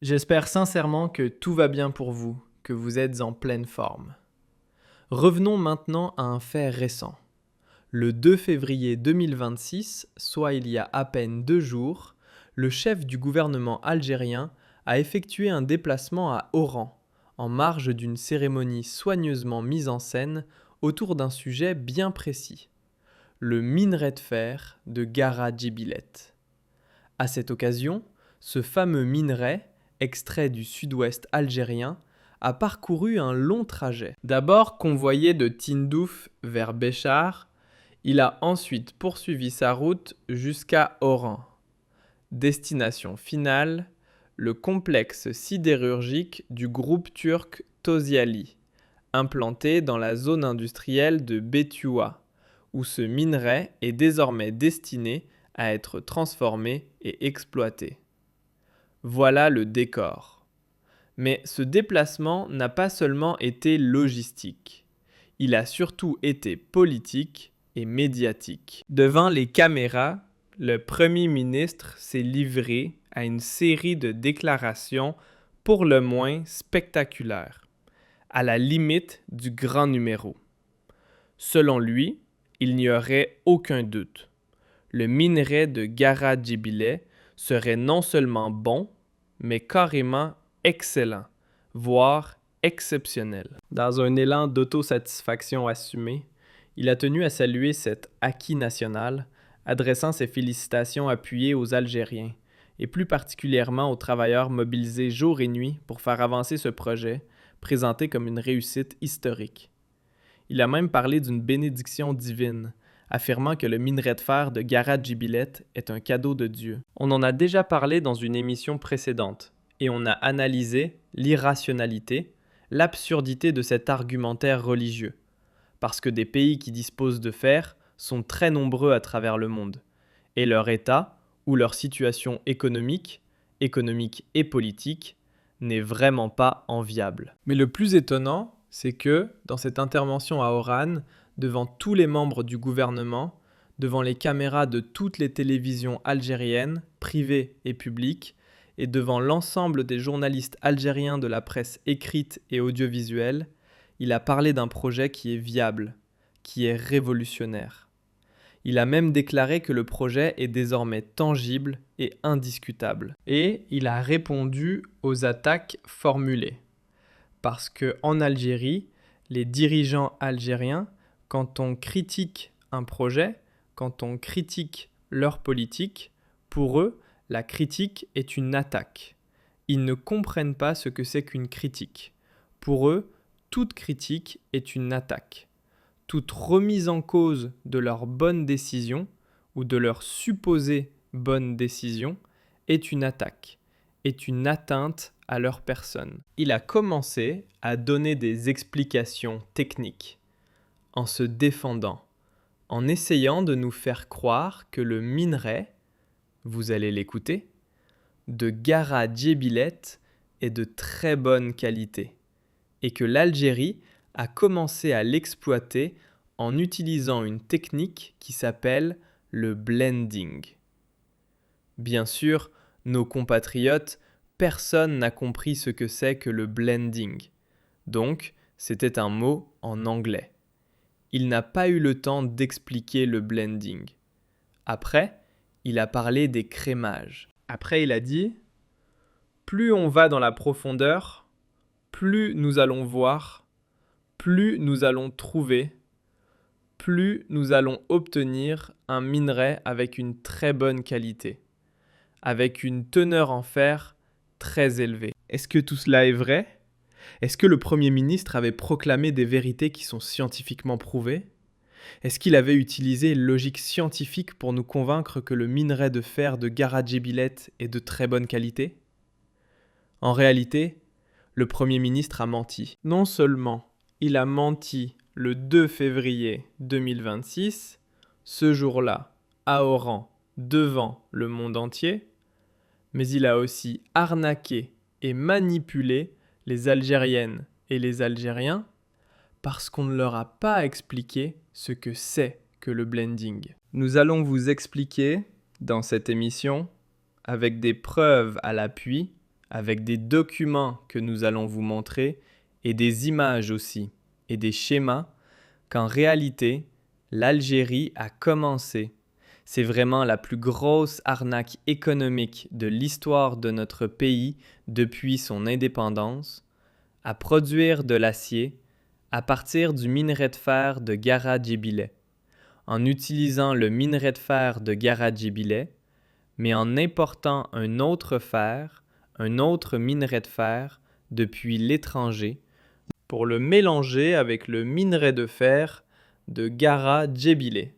J'espère sincèrement que tout va bien pour vous, que vous êtes en pleine forme. Revenons maintenant à un fait récent. Le 2 février 2026, soit il y a à peine 2 jours, le chef du gouvernement algérien a effectué un déplacement à Oran, en marge d'une cérémonie soigneusement mise en scène autour d'un sujet bien précis, le minerai de fer de Gara Djibilet. À cette occasion, ce fameux minerai, extrait du sud-ouest algérien, a parcouru un long trajet. D'abord convoyé de Tindouf vers Béchar, il a ensuite poursuivi sa route jusqu'à Oran. Destination finale, le complexe sidérurgique du groupe turc Tosyali, implanté dans la zone industrielle de Béthioua, où ce minerai est désormais destiné à être transformé et exploité. Voilà le décor. Mais ce déplacement n'a pas seulement été logistique, il a surtout été politique et médiatique. Devant les caméras, le Premier ministre s'est livré à une série de déclarations pour le moins spectaculaires, à la limite du grand numéro. Selon lui, il n'y aurait aucun doute. Le minerai de Gara Djibilet serait non seulement bon, mais carrément excellent, voire exceptionnel. Dans un élan d'autosatisfaction assumée, il a tenu à saluer cet acquis national, adressant ses félicitations appuyées aux Algériens, et plus particulièrement aux travailleurs mobilisés jour et nuit pour faire avancer ce projet, présenté comme une réussite historique. Il a même parlé d'une bénédiction divine, affirmant que le minerai de fer de Gara Djibilet est un cadeau de Dieu. On en a déjà parlé dans une émission précédente, et on a analysé l'irrationalité, l'absurdité de cet argumentaire religieux, parce que des pays qui disposent de fer sont très nombreux à travers le monde, et leur état, ou leur situation économique et politique, n'est vraiment pas enviable. Mais le plus étonnant, c'est que, dans cette intervention à Oran, devant tous les membres du gouvernement, devant les caméras de toutes les télévisions algériennes, privées et publiques, et devant l'ensemble des journalistes algériens de la presse écrite et audiovisuelle, il a parlé d'un projet qui est viable, qui est révolutionnaire. Il a même déclaré que le projet est désormais tangible et indiscutable. Et il a répondu aux attaques formulées. Parce qu'en Algérie, les dirigeants algériens, quand on critique un projet, quand on critique leur politique, pour eux, la critique est une attaque. Ils ne comprennent pas ce que c'est qu'une critique. Pour eux, toute critique est une attaque. Toute remise en cause de leur bonne décision ou de leur supposée bonne décision est une attaque, est une atteinte à leur personne. Il a commencé à donner des explications techniques, en se défendant, en essayant de nous faire croire que le minerai, vous allez l'écouter, de Gara Djibilet est de très bonne qualité, et que l'Algérie a commencé à l'exploiter en utilisant une technique qui s'appelle le blending. Bien sûr, nos compatriotes, personne n'a compris ce que c'est que le blending. Donc, c'était un mot en anglais. Il n'a pas eu le temps d'expliquer le blending. Après, il a parlé des crémages. Après, il a dit « Plus on va dans la profondeur, plus nous allons voir, plus nous allons trouver, plus nous allons obtenir un minerai avec une très bonne qualité, avec une teneur en fer très élevée. » Est-ce que tout cela est vrai ? Est-ce que le Premier ministre avait proclamé des vérités qui sont scientifiquement prouvées ? Est-ce qu'il avait utilisé une logique scientifique pour nous convaincre que le minerai de fer de Gara Djibilet est de très bonne qualité ? En réalité, le Premier ministre a menti. Non seulement il a menti le 2 février 2026, ce jour-là, à Oran, devant le monde entier, mais il a aussi arnaqué et manipulé les Algériennes et les Algériens parce qu'on ne leur a pas expliqué ce que c'est que le blending. Nous allons vous expliquer dans cette émission, avec des preuves à l'appui, avec des documents que nous allons vous montrer et des images aussi, et des schémas, qu'en réalité, l'Algérie a commencé. C'est vraiment la plus grosse arnaque économique de l'histoire de notre pays depuis son indépendance, à produire de l'acier à partir du minerai de fer de Gara-Djébileh, en utilisant le minerai de fer de Gara-Djébileh, mais en important un autre fer, un autre minerai de fer depuis l'étranger, pour le mélanger avec le minerai de fer de Gara-Djébileh,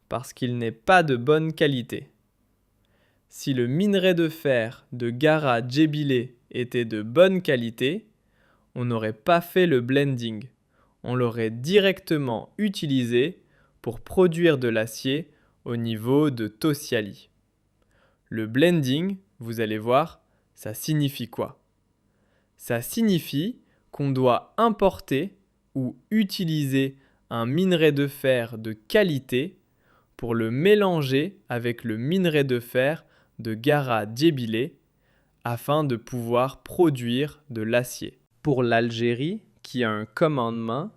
parce qu'il n'est pas de bonne qualité. Si le minerai de fer de Gara-Djébileh était de bonne qualité, on n'aurait pas fait le blending. On l'aurait directement utilisé pour produire de l'acier au niveau de Tosiali. Le blending, vous allez voir, ça signifie quoi? Ça signifie qu'on doit importer ou utiliser un minerai de fer de qualité pour le mélanger avec le minerai de fer de Gara-Djébileh afin de pouvoir produire de l'acier. Pour l'Algérie, qui a un commandement,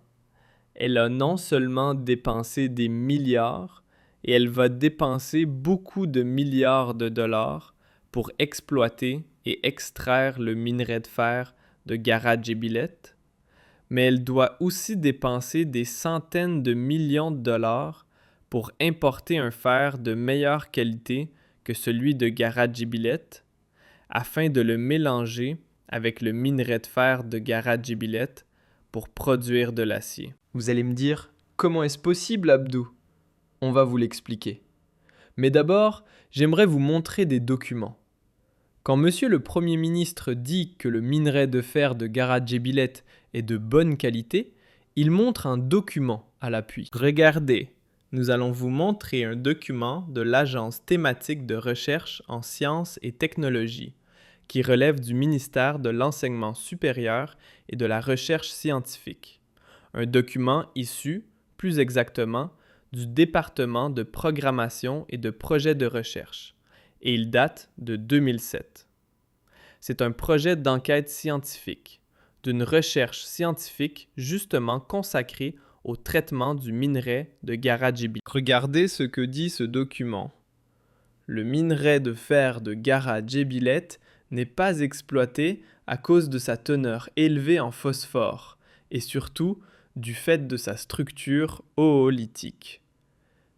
elle a non seulement dépensé des milliards, et elle va dépenser beaucoup de milliards de dollars pour exploiter et extraire le minerai de fer de Gara-Djébileh, mais elle doit aussi dépenser des centaines de millions de dollars pour importer un fer de meilleure qualité que celui de Gara-Djébileh, afin de le mélanger avec le minerai de fer de Gara-Djébileh pour produire de l'acier. Vous allez me dire, comment est-ce possible, Abdou? On va vous l'expliquer. Mais d'abord, j'aimerais vous montrer des documents. Quand Monsieur le Premier ministre dit que le minerai de fer de Gara-Djébileh est de bonne qualité, il montre un document à l'appui. Regardez, nous allons vous montrer un document de l'Agence thématique de recherche en sciences et technologies, qui relève du ministère de l'Enseignement supérieur et de la Recherche scientifique. Un document issu, plus exactement, du département de programmation et de projets de recherche, et il date de 2007. C'est un projet d'enquête scientifique, d'une recherche scientifique justement consacrée au traitement du minerai de Gara-Djébileh. Regardez ce que dit ce document. Le minerai de fer de Gara-Djébileh n'est pas exploité à cause de sa teneur élevée en phosphore et surtout du fait de sa structure oolithique.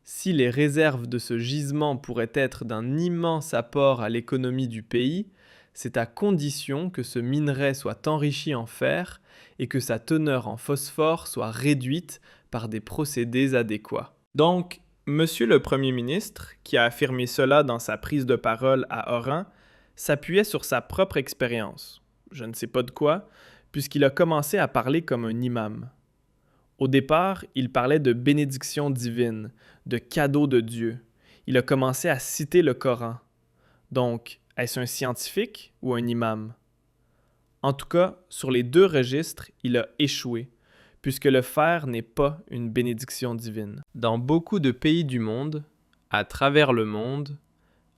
Si les réserves de ce gisement pourraient être d'un immense apport à l'économie du pays, c'est à condition que ce minerai soit enrichi en fer et que sa teneur en phosphore soit réduite par des procédés adéquats. Donc, Monsieur le Premier ministre, qui a affirmé cela dans sa prise de parole à Oran, s'appuyait sur sa propre expérience, je ne sais pas de quoi, puisqu'il a commencé à parler comme un imam. Au départ, il parlait de bénédiction divine, de cadeau de Dieu. Il a commencé à citer le Coran. Donc, est-ce un scientifique ou un imam? En tout cas, sur les deux registres, il a échoué, puisque le fer n'est pas une bénédiction divine. Dans beaucoup de pays du monde, à travers le monde,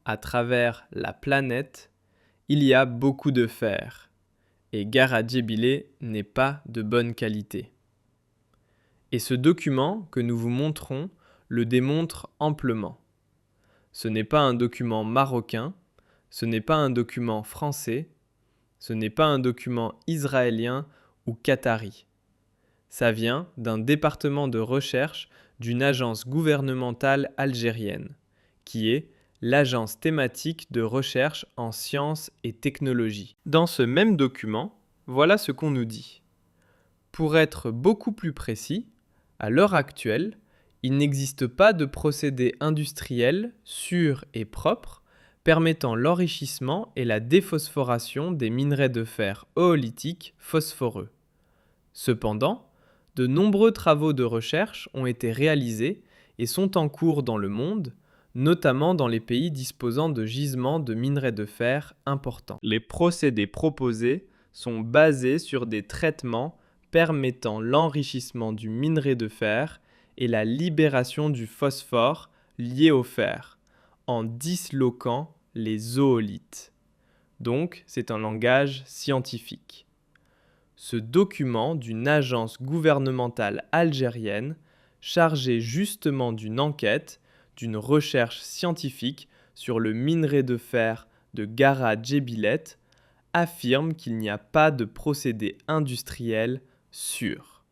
à travers la planète, il y a beaucoup de fer, et Gara-Djébileh n'est pas de bonne qualité. Et ce document que nous vous montrons le démontre amplement. Ce n'est pas un document marocain, ce n'est pas un document français, ce n'est pas un document israélien ou qatari. Ça vient d'un département de recherche d'une agence gouvernementale algérienne, qui est l'Agence thématique de recherche en sciences et technologies. Dans ce même document, voilà ce qu'on nous dit. Pour être beaucoup plus précis, à l'heure actuelle, il n'existe pas de procédé industriel sûr et propre permettant l'enrichissement et la déphosphoration des minerais de fer oolithiques phosphoreux. Cependant, de nombreux travaux de recherche ont été réalisés et sont en cours dans le monde, notamment dans les pays disposant de gisements de minerais de fer importants. Les procédés proposés sont basés sur des traitements permettant l'enrichissement du minerai de fer et la libération du phosphore lié au fer, en disloquant les oolithes. Donc, c'est un langage scientifique. Ce document d'une agence gouvernementale algérienne chargée justement d'une enquête, d'une recherche scientifique sur le minerai de fer de Gara Djebilet affirme qu'il n'y a pas de procédé industriel sûr.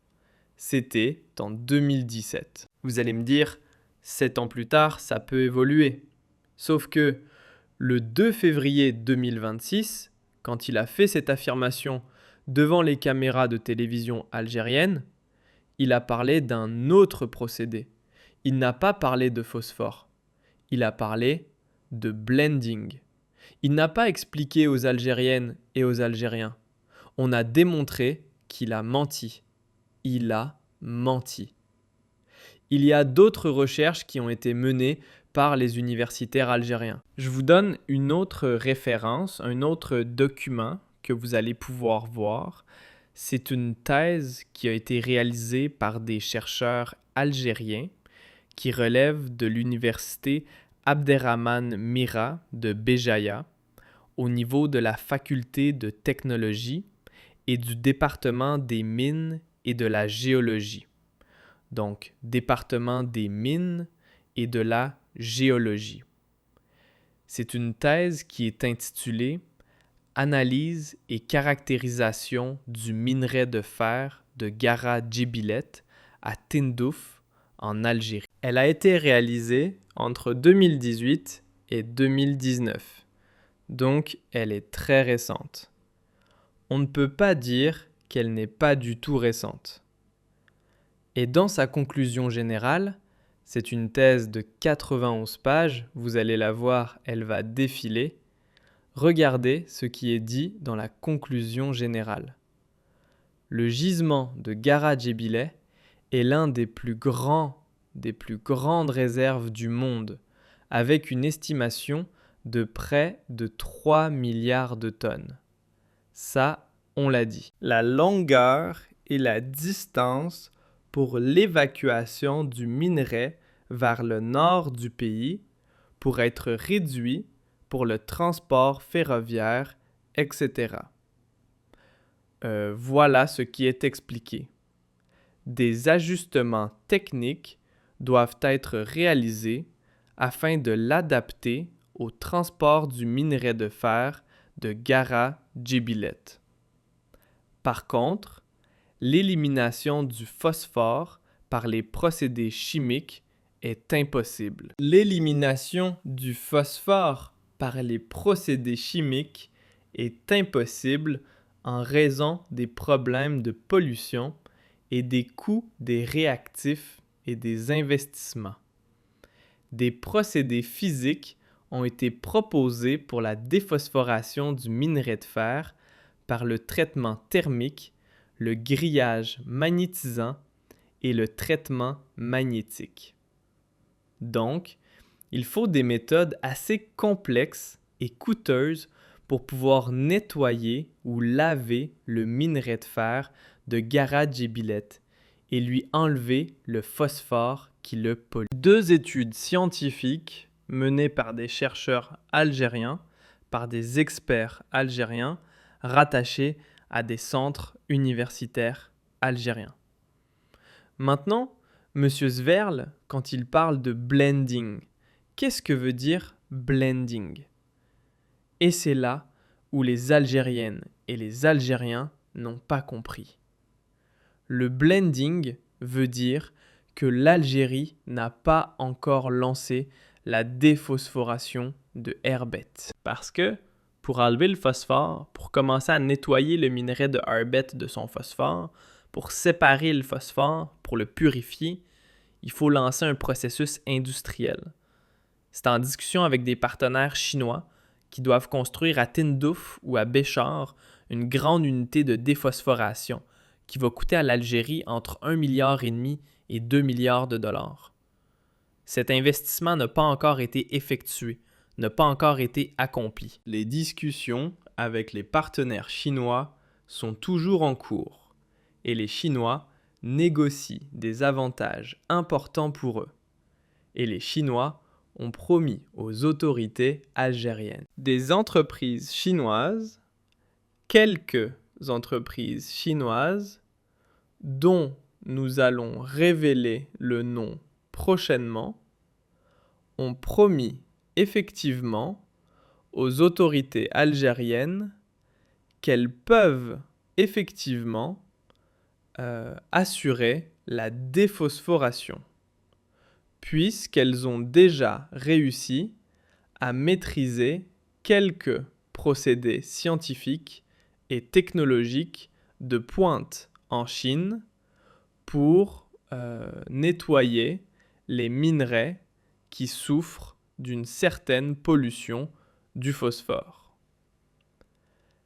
C'était en 2017. Vous allez me dire, 7 ans plus tard, ça peut évoluer. Sauf que le 2 février 2026, quand il a fait cette affirmation devant les caméras de télévision algériennes, il a parlé d'un autre procédé. Il n'a pas parlé de phosphore. Il a parlé de blending. Il n'a pas expliqué aux Algériennes et aux Algériens. On a démontré qu'il a menti. Il a menti. Il y a d'autres recherches qui ont été menées par les universitaires algériens. Je vous donne une autre référence, un autre document que vous allez pouvoir voir. C'est une thèse qui a été réalisée par des chercheurs algériens qui relèvent de l'université Abderrahmane Mira de Béjaïa au niveau de la faculté de technologie et du département des mines et de la géologie. Donc, département des mines et de la géologie. C'est une thèse qui est intitulée « Analyse et caractérisation du minerai de fer de Gara Djebilet à Tindouf en Algérie ». Elle a été réalisée entre 2018 et 2019, donc elle est très récente. On ne peut pas dire qu'elle n'est pas du tout récente. Et dans sa conclusion générale, c'est une thèse de 91 pages, vous allez la voir, elle va défiler. Regardez ce qui est dit dans la conclusion générale. Le gisement de Gara Djebilet est l'un des plus grandes réserves du monde, avec une estimation de près de 3 milliards de tonnes. Ça, on l'a dit. La longueur et la distance pour l'évacuation du minerai vers le nord du pays pour être réduit pour le transport ferroviaire, etc. Voilà ce qui est expliqué. Des ajustements techniques doivent être réalisés afin de l'adapter au transport du minerai de fer de Gara Djebilet. Par contre, l'élimination du phosphore par les procédés chimiques est impossible. L'élimination du phosphore par les procédés chimiques est impossible en raison des problèmes de pollution et des coûts des réactifs et des investissements. Des procédés physiques ont été proposés pour la déphosphoration du minerai de fer par le traitement thermique, le grillage magnétisant et le traitement magnétique. Donc, il faut des méthodes assez complexes et coûteuses pour pouvoir nettoyer ou laver le minerai de fer de Gara Djebilet et lui enlever le phosphore qui le pollue. 2 études scientifiques menées par des chercheurs algériens, par des experts algériens, rattachés à des centres universitaires algériens. Maintenant, M. Zverl, quand il parle de blending, qu'est-ce que veut dire blending? Et c'est là où les Algériennes et les Algériens n'ont pas compris. Le blending veut dire que l'Algérie n'a pas encore lancé la déphosphoration de Herbet. Parce que pour enlever le phosphore, pour commencer à nettoyer le minerai de Herbet de son phosphore, pour séparer le phosphore, pour le purifier, il faut lancer un processus industriel. C'est en discussion avec des partenaires chinois qui doivent construire à Tindouf ou à Béchar une grande unité de déphosphoration qui va coûter à l'Algérie entre 1,5 milliard et 2 milliards de dollars. Cet investissement n'a pas encore été effectué, n'a pas encore été accompli. Les discussions avec les partenaires chinois sont toujours en cours et les Chinois négocient des avantages importants pour eux. Et les Chinois ont promis aux autorités algériennes. Des entreprises chinoises, quelques entreprises chinoises, dont nous allons révéler le nom prochainement, ont promis effectivement aux autorités algériennes qu'elles peuvent effectivement assurer la déphosphoration, puisqu'elles ont déjà réussi à maîtriser quelques procédés scientifiques et technologiques de pointe en Chine pour nettoyer les minerais qui souffrent d'une certaine pollution du phosphore.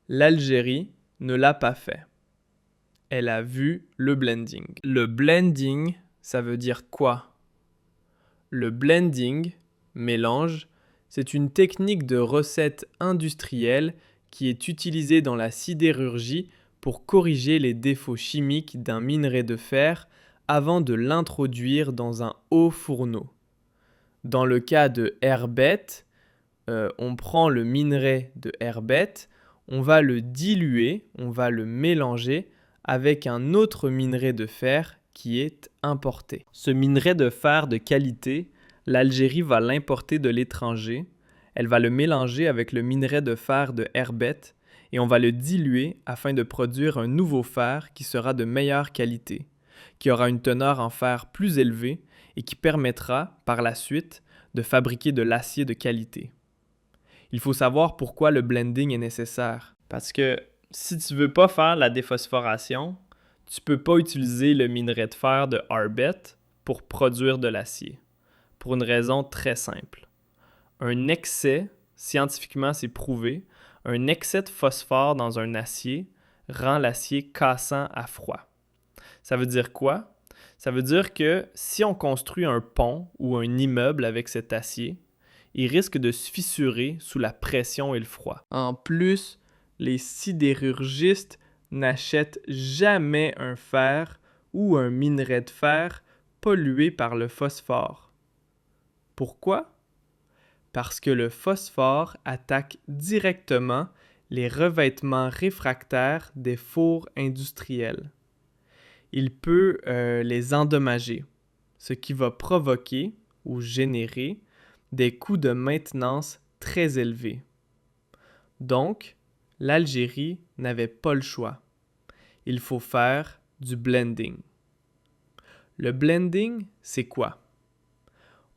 L'Algérie ne l'a pas fait. Elle a vu le blending. Le blending, ça veut dire quoi? Le blending, mélange, c'est une technique de recette industrielle qui est utilisée dans la sidérurgie pour corriger les défauts chimiques d'un minerai de fer avant de l'introduire dans un haut fourneau. Dans le cas de herbette, on prend le minerai de herbette, on va le diluer, on va le mélanger avec un autre minerai de fer qui est importé. Ce minerai de fer de qualité, l'Algérie va l'importer de l'étranger. Elle va le mélanger avec le minerai de fer de herbette et on va le diluer afin de produire un nouveau fer qui sera de meilleure qualité, qui aura une teneur en fer plus élevée et qui permettra, par la suite, de fabriquer de l'acier de qualité. Il faut savoir pourquoi le blending est nécessaire. Parce que si tu ne veux pas faire la déphosphoration, tu ne peux pas utiliser le minerai de fer de herbette pour produire de l'acier. Pour une raison très simple. Un excès, scientifiquement c'est prouvé, un excès de phosphore dans un acier rend l'acier cassant à froid. Ça veut dire quoi? Ça veut dire que si on construit un pont ou un immeuble avec cet acier, il risque de se fissurer sous la pression et le froid. En plus, les sidérurgistes n'achètent jamais un fer ou un minerai de fer pollué par le phosphore. Pourquoi? Parce que le phosphore attaque directement les revêtements réfractaires des fours industriels. Il peut les endommager, ce qui va provoquer ou générer des coûts de maintenance très élevés. Donc, l'Algérie n'avait pas le choix. Il faut faire du blending. Le blending, c'est quoi?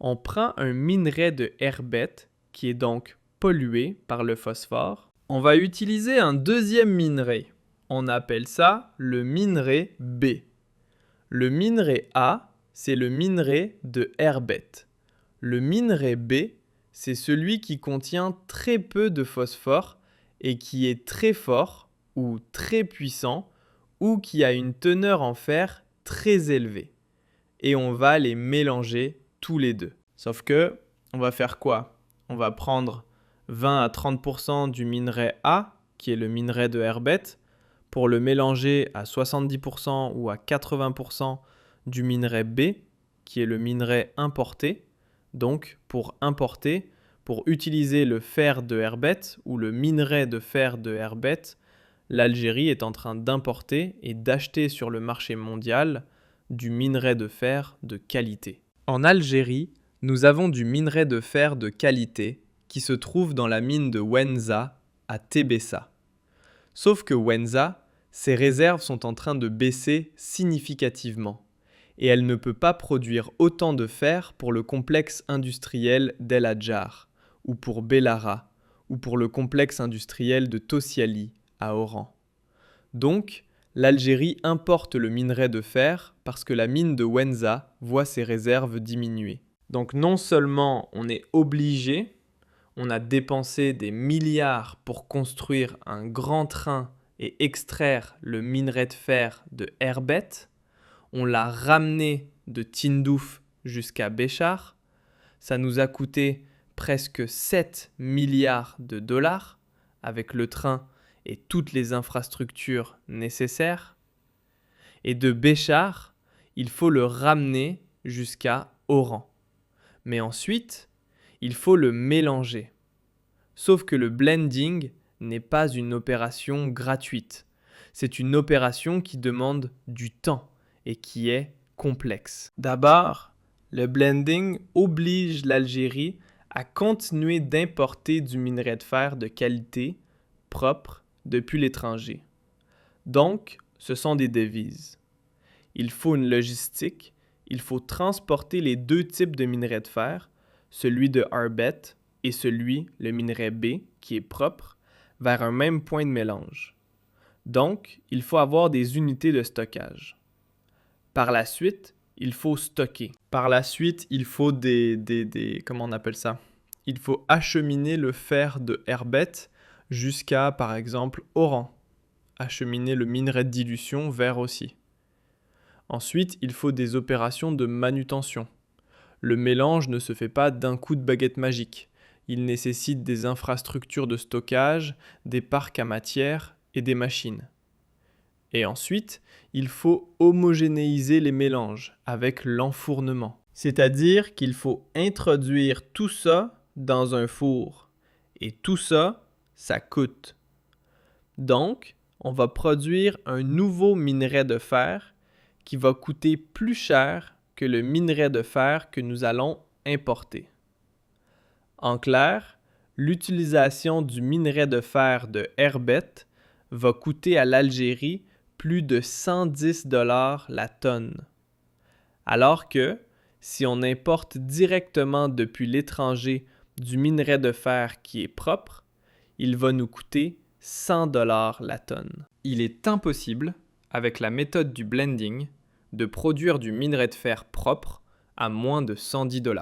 On prend un minerai de herbette qui est donc pollué par le phosphore. On va utiliser un deuxième minerai. On appelle ça le minerai B. Le minerai A, c'est le minerai de herbette. Le minerai B, c'est celui qui contient très peu de phosphore et qui est très fort ou très puissant ou qui a une teneur en fer très élevée. Et on va les mélanger tous les deux. Sauf que, on va faire quoi? On va prendre 20 à 30% du minerai A, qui est le minerai de herbette, pour le mélanger à 70% ou à 80% du minerai B, qui est le minerai importé. Donc, pour importer, pour utiliser le fer de herbette ou le minerai de fer de herbette, l'Algérie est en train d'importer et d'acheter sur le marché mondial du minerai de fer de qualité. En Algérie, nous avons du minerai de fer de qualité qui se trouve dans la mine de Wenza à Tébessa. Sauf que Wenza, ses réserves sont en train de baisser significativement et elle ne peut pas produire autant de fer pour le complexe industriel d'El Hadjar ou pour Bellara ou pour le complexe industriel de Tosiali à Oran. Donc, l'Algérie importe le minerai de fer parce que la mine de Wenza voit ses réserves diminuer. Donc non seulement on est obligé, on a dépensé des milliards pour construire un grand train et extraire le minerai de fer de herbette, on l'a ramené de Tindouf jusqu'à Béchar, ça nous a coûté presque 7 milliards de dollars avec le train et toutes les infrastructures nécessaires. Et de Béchar, il faut le ramener jusqu'à Oran. Mais ensuite, Il faut le mélanger. Sauf que le blending n'est pas une opération gratuite. C'est une opération qui demande du temps et qui est complexe. D'abord, le blending oblige l'Algérie à continuer d'importer du minerai de fer de qualité, propre, depuis l'étranger. Donc, ce sont des devises. Il faut une logistique, il faut transporter les deux types de minerai de fer, celui de Arbet et celui, le minerai B, qui est propre, vers un même point de mélange. Donc, il faut avoir des unités de stockage. Par la suite, il faut stocker. Par la suite, il faut comment on appelle ça? Il faut acheminer le fer de Herbet jusqu'à, par exemple, Oran. Acheminer le minerai de dilution vers aussi. Ensuite, il faut des opérations de manutention. Le mélange ne se fait pas d'un coup de baguette magique. Il nécessite des infrastructures de stockage, des parcs à matière et des machines. Et ensuite, il faut homogénéiser les mélanges avec l'enfournement. C'est-à-dire qu'il faut introduire tout ça dans un four. Et tout ça, ça coûte. Donc, on va produire un nouveau minerai de fer qui va coûter plus cher que le minerai de fer que nous allons importer. En clair, l'utilisation du minerai de fer de Herbet va coûter à l'Algérie plus de 110 $ la tonne. Alors que, si on importe directement depuis l'étranger du minerai de fer qui est propre, il va nous coûter 100 $ la tonne. Il est impossible, avec la méthode du blending, de produire du minerai de fer propre à moins de 110 $.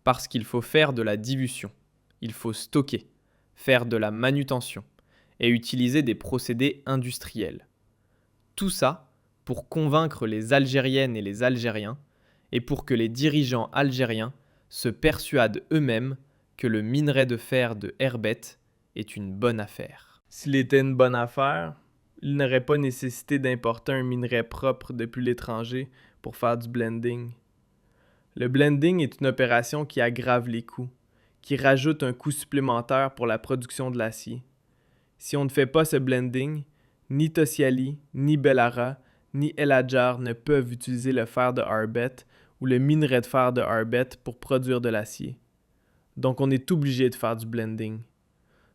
Parce qu'il faut faire de la dilution, il faut stocker, faire de la manutention et utiliser des procédés industriels. Tout ça pour convaincre les Algériennes et les Algériens et pour que les dirigeants algériens se persuadent eux-mêmes que le minerai de fer de Herbet est une bonne affaire. S'il était une bonne affaire, il n'aurait pas nécessité d'importer un minerai propre depuis l'étranger pour faire du blending. Le blending est une opération qui aggrave les coûts, qui rajoute un coût supplémentaire pour la production de l'acier. Si on ne fait pas ce blending, ni Tosiali, ni Bellara, ni El Hadjar ne peuvent utiliser le fer de Arbet ou le minerai de fer de Arbet pour produire de l'acier. Donc on est obligé de faire du blending.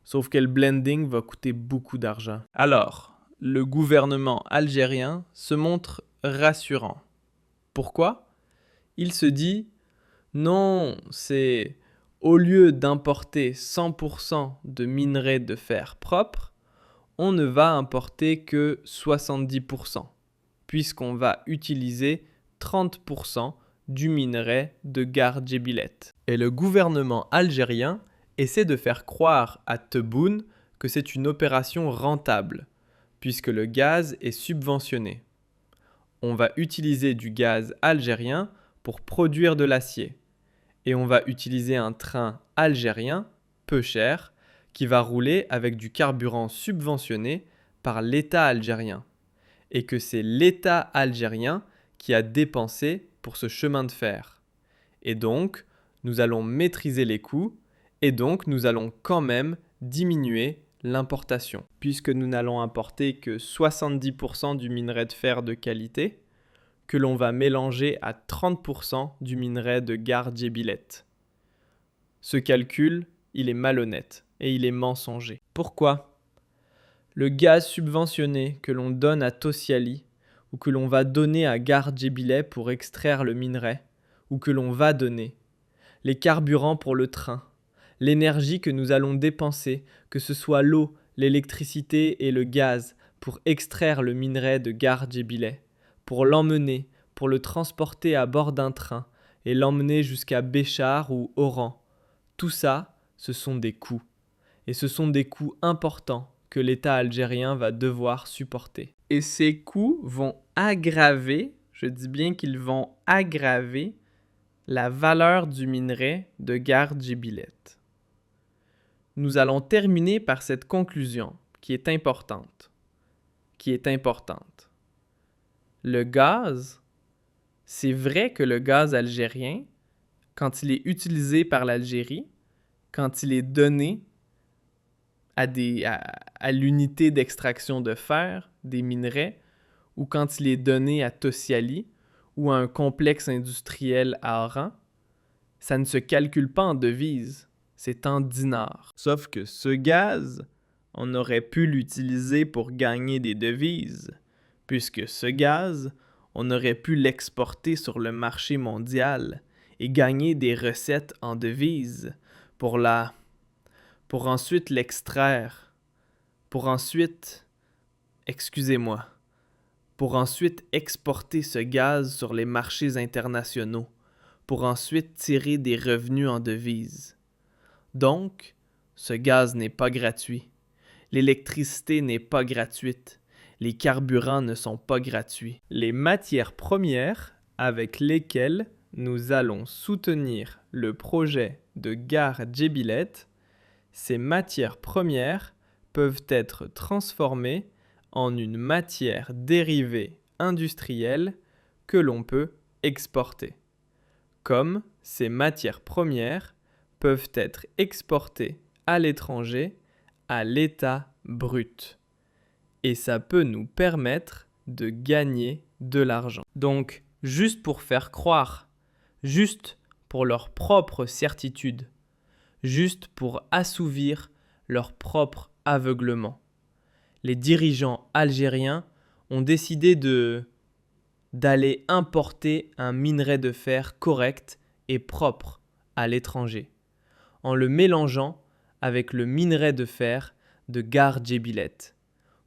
Sauf que le blending va coûter beaucoup d'argent. Alors, le gouvernement algérien se montre rassurant. Pourquoi? Il se dit « Non, c'est au lieu d'importer 100% de minerai de fer propre, on ne va importer que 70%, puisqu'on va utiliser 30% du minerai de Gardjebilet. » Et le gouvernement algérien essaie de faire croire à Tebboune que c'est une opération rentable, puisque le gaz est subventionné. On va utiliser du gaz algérien pour produire de l'acier. Et on va utiliser un train algérien, peu cher, qui va rouler avec du carburant subventionné par l'État algérien. Et que c'est l'État algérien qui a dépensé pour ce chemin de fer. Et donc, nous allons maîtriser les coûts et donc nous allons quand même diminuer l'importation. Puisque nous n'allons importer que 70% du minerai de fer de qualité, que l'on va mélanger à 30% du minerai de Gardjebilet. Ce calcul, il est malhonnête et il est mensonger. Pourquoi? Le gaz subventionné que l'on donne à Tosiali ou que l'on va donner à Gardjebilet pour extraire le minerai ou que l'on va donner, les carburants pour le train, l'énergie que nous allons dépenser, que ce soit l'eau, l'électricité et le gaz pour extraire le minerai de Gardjebilet, pour l'emmener, pour le transporter à bord d'un train et l'emmener jusqu'à Béchar ou Oran. Tout ça, ce sont des coûts. Et ce sont des coûts importants que l'État algérien va devoir supporter. Et ces coûts vont aggraver, je dis bien qu'ils vont aggraver, la valeur du minerai de Gardjebilet. Nous allons terminer par cette conclusion qui est importante. Le gaz, c'est vrai que le gaz algérien quand il est utilisé par l'Algérie, quand il est donné à l'unité d'extraction de fer, des minerais, ou quand il est donné à Tosiali ou à un complexe industriel à Oran, ça ne se calcule pas en devises, c'est en dinars. Sauf que ce gaz, on aurait pu l'utiliser pour gagner des devises, puisque ce gaz, on aurait pu l'exporter sur le marché mondial et gagner des recettes en devises pour ensuite l'extraire, pour ensuite exporter ce gaz sur les marchés internationaux, pour ensuite tirer des revenus en devises. Donc, ce gaz n'est pas gratuit. L'électricité n'est pas gratuite. Les carburants ne sont pas gratuits. Les matières premières avec lesquelles nous allons soutenir le projet de gare Djebilet, ces matières premières peuvent être transformées en une matière dérivée industrielle que l'on peut exporter. Comme ces matières premières peuvent être exportées à l'étranger à l'état brut. Et ça peut nous permettre de gagner de l'argent. Donc, juste pour faire croire, juste pour leur propre certitude, juste pour assouvir leur propre aveuglement, les dirigeants algériens ont décidé d'aller importer un minerai de fer correct et propre à l'étranger, en le mélangeant avec le minerai de fer de Gare Djebilet,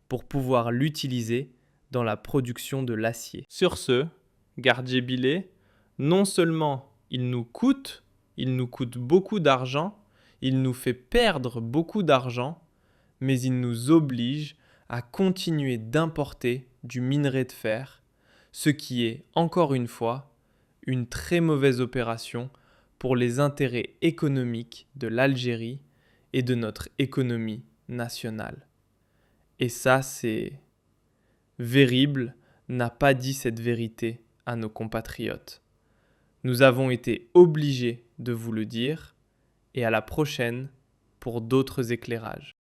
pour pouvoir l'utiliser dans la production de l'acier. Sur ce, Gare Djebilet, non seulement il nous coûte beaucoup d'argent, il nous fait perdre beaucoup d'argent, mais il nous oblige à continuer d'importer du minerai de fer, ce qui est, encore une fois, une très mauvaise opération pour les intérêts économiques de l'Algérie et de notre économie nationale. Et ça, c'est Vérible n'a pas dit cette vérité à nos compatriotes. Nous avons été obligés de vous le dire, et à la prochaine pour d'autres éclairages.